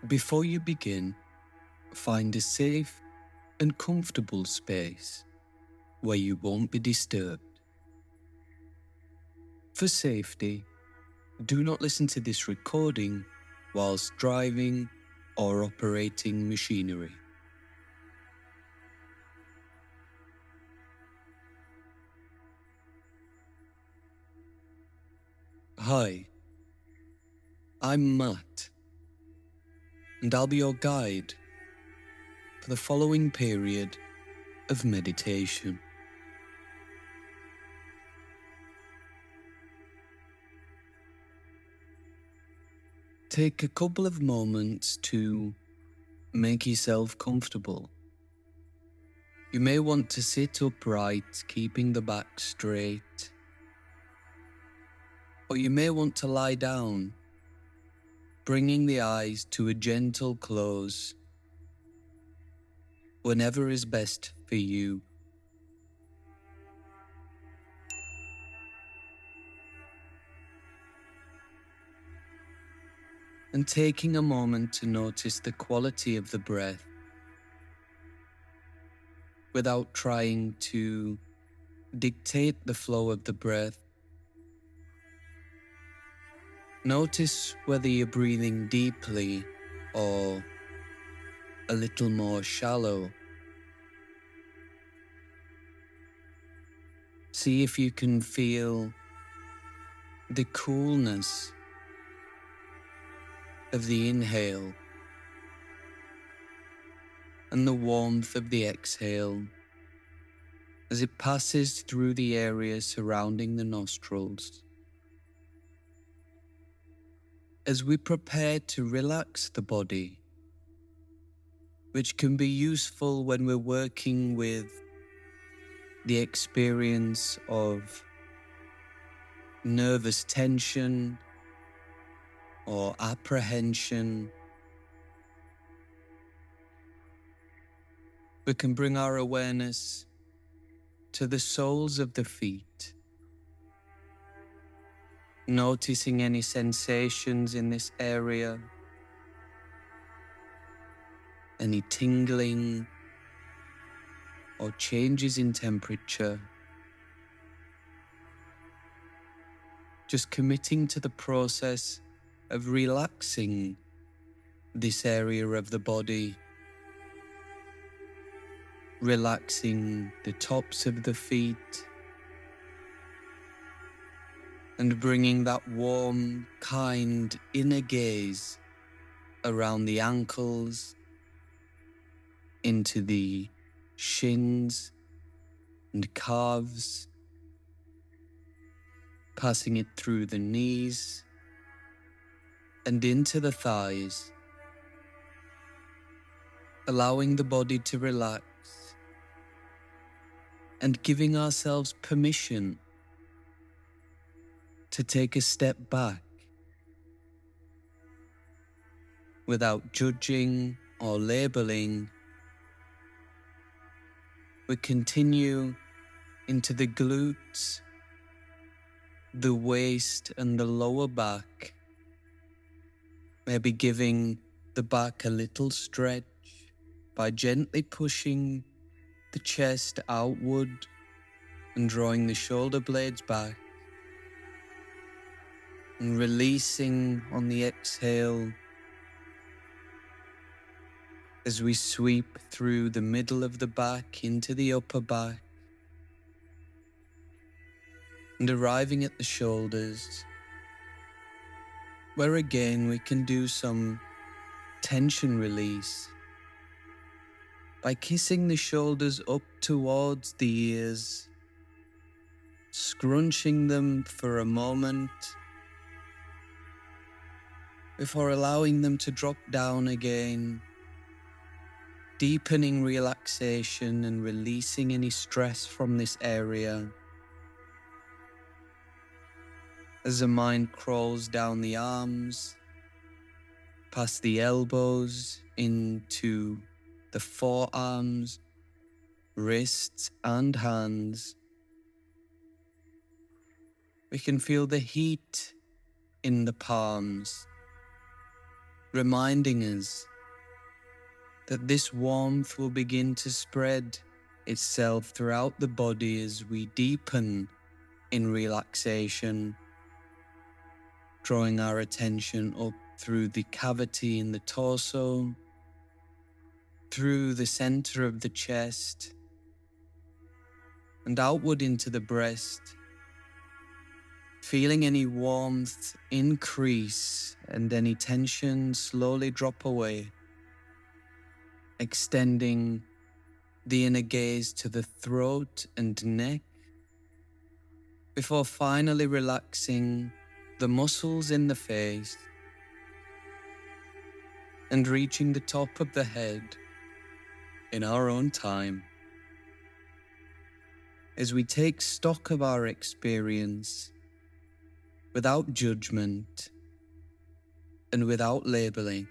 Before you begin, find a safe and comfortable space where you won't be disturbed. For safety, do not listen to this recording whilst driving or operating machinery. Hi, I'm Matt, and I'll be your guide for the following period of meditation. Take a couple of moments to make yourself comfortable. You may want to sit upright, keeping the back straight, or you may want to lie down, bringing the eyes to a gentle close, whenever is best for you. And taking a moment to notice the quality of the breath without trying to dictate the flow of the breath. Notice whether you're breathing deeply or a little more shallow. See if you can feel the coolness of the inhale and the warmth of the exhale as it passes through the area surrounding the nostrils. As we prepare to relax the body, which can be useful when we're working with the experience of nervous tension or apprehension, we can bring our awareness to the soles of the feet, noticing any sensations in this area, any tingling or changes in temperature. Just committing to the process of relaxing this area of the body, relaxing the tops of the feet, and bringing that warm, kind inner gaze around the ankles, into the shins and calves, passing it through the knees and into the thighs, allowing the body to relax and giving ourselves permission to take a step back without judging or labeling. We continue into the glutes, the waist and the lower back, maybe giving the back a little stretch by gently pushing the chest outward and drawing the shoulder blades back, and releasing on the exhale as we sweep through the middle of the back into the upper back and arriving at the shoulders, where again we can do some tension release by kissing the shoulders up towards the ears, scrunching them for a moment before allowing them to drop down again, deepening relaxation and releasing any stress from this area. As the mind crawls down the arms, past the elbows, into the forearms, wrists and hands, we can feel the heat in the palms, reminding us that this warmth will begin to spread itself throughout the body as we deepen in relaxation, drawing our attention up through the cavity in the torso, through the center of the chest, and outward into the breast, feeling any warmth increase and any tension slowly drop away, extending the inner gaze to the throat and neck, before finally relaxing the muscles in the face and reaching the top of the head in our own time, as we take stock of our experience without judgment and without labeling.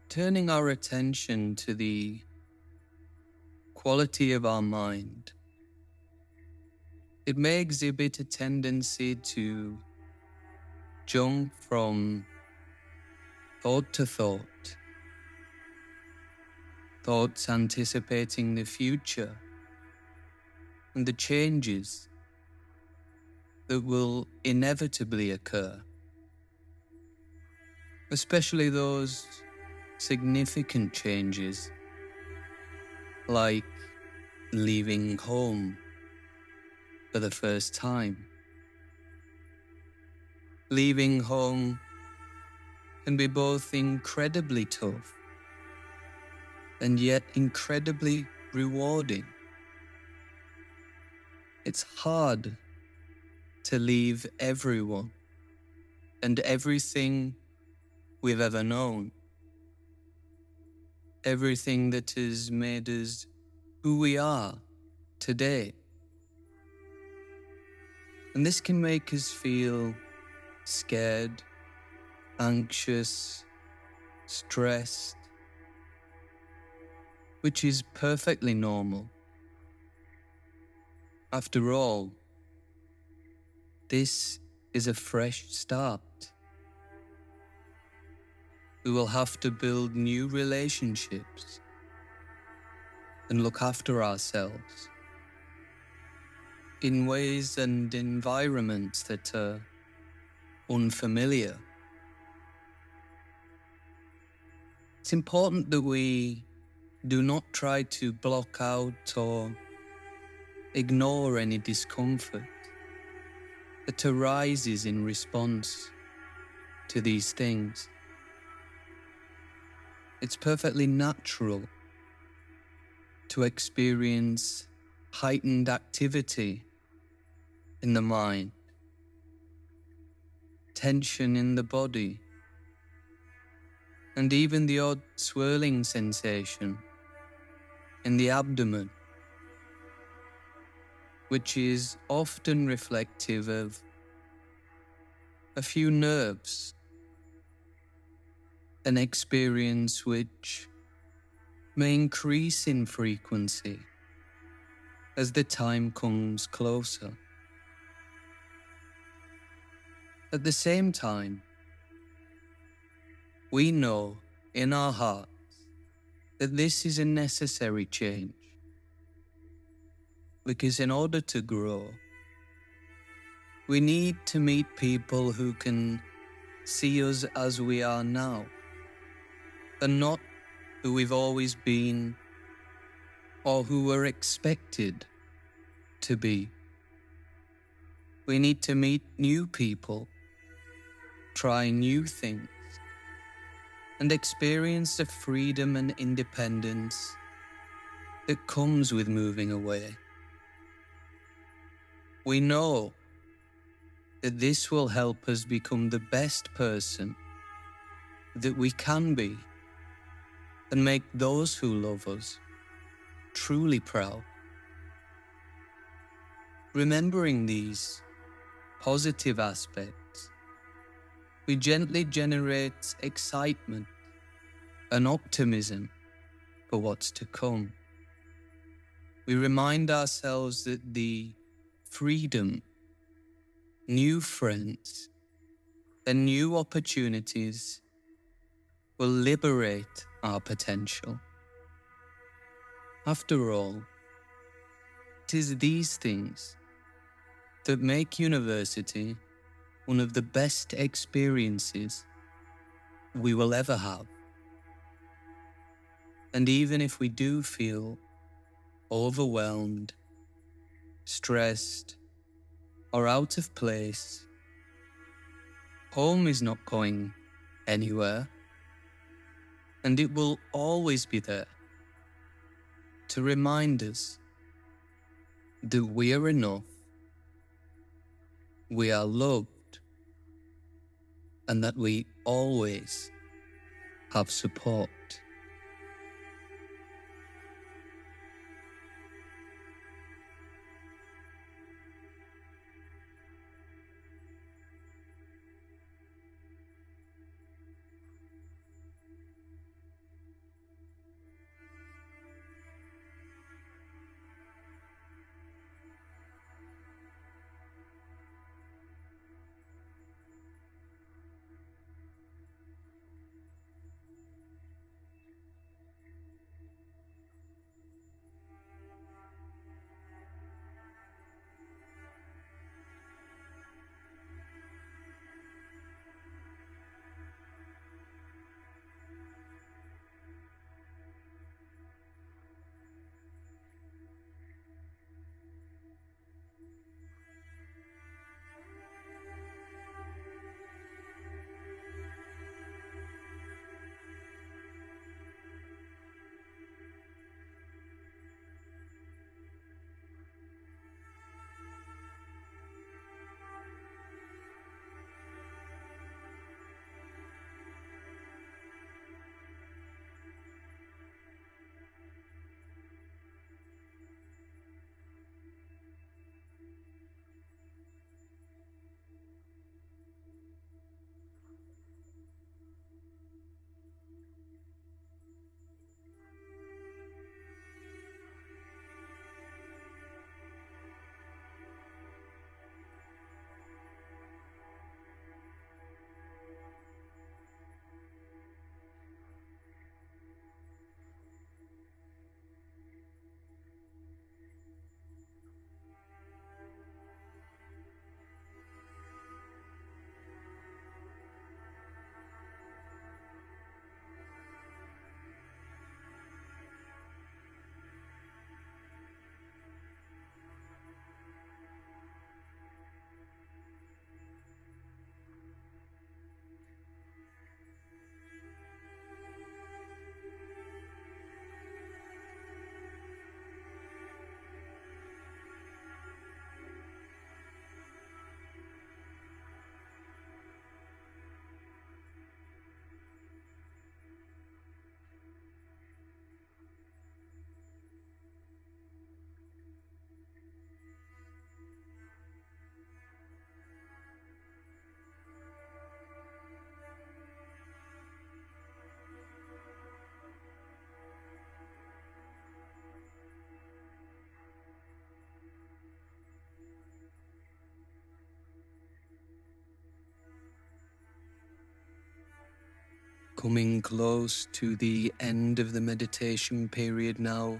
Turning our attention to the quality of our mind, it may exhibit a tendency to jump from thought to thought, thoughts anticipating the future and the changes that will inevitably occur, especially those significant changes like leaving home for the first time. Leaving home can be both incredibly tough and yet incredibly rewarding. It's hard to leave everyone and everything we've ever known, everything that has made us who we are today. And this can make us feel scared, anxious, stressed, which is perfectly normal. After all, this is a fresh start. We will have to build new relationships and look after ourselves in ways and environments that are unfamiliar. It's important that we do not try to block out or ignore any discomfort that arises in response to these things. It's perfectly natural to experience heightened activity in the mind, tension in the body, and even the odd swirling sensation in the abdomen, which is often reflective of a few nerves, an experience which may increase in frequency as the time comes closer. At the same time, we know in our hearts that this is a necessary change, because in order to grow, we need to meet people who can see us as we are now, and not who we've always been or who we're expected to be. We need to meet new people, try new things, and experience the freedom and independence that comes with moving away. We know that this will help us become the best person that we can be and make those who love us truly proud. Remembering these positive aspects, we gently generate excitement and optimism for what's to come. We remind ourselves that the freedom, new friends, and new opportunities will liberate our potential. After all, it is these things that make university one of the best experiences we will ever have. And even if we do feel overwhelmed, stressed, or out of place, home is not going anywhere, and it will always be there to remind us that we are enough, we are loved, and that we always have support. Coming close to the end of the meditation period now,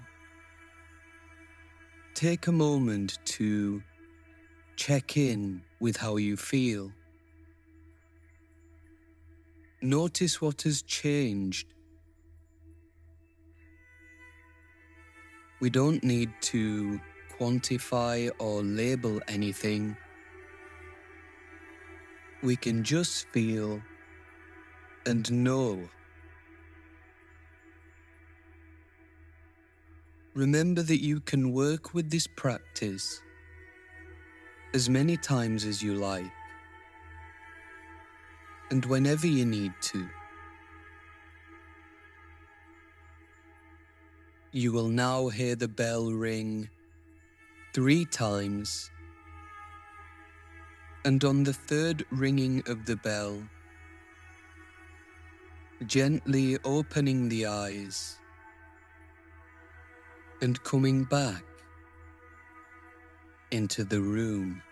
take a moment to check in with how you feel. Notice what has changed. We don't need to quantify or label anything. We can just feel and know. Remember that you can work with this practice as many times as you like, and whenever you need to. You will now hear the bell ring 3 times, and on the third ringing of the bell, gently opening the eyes and coming back into the room.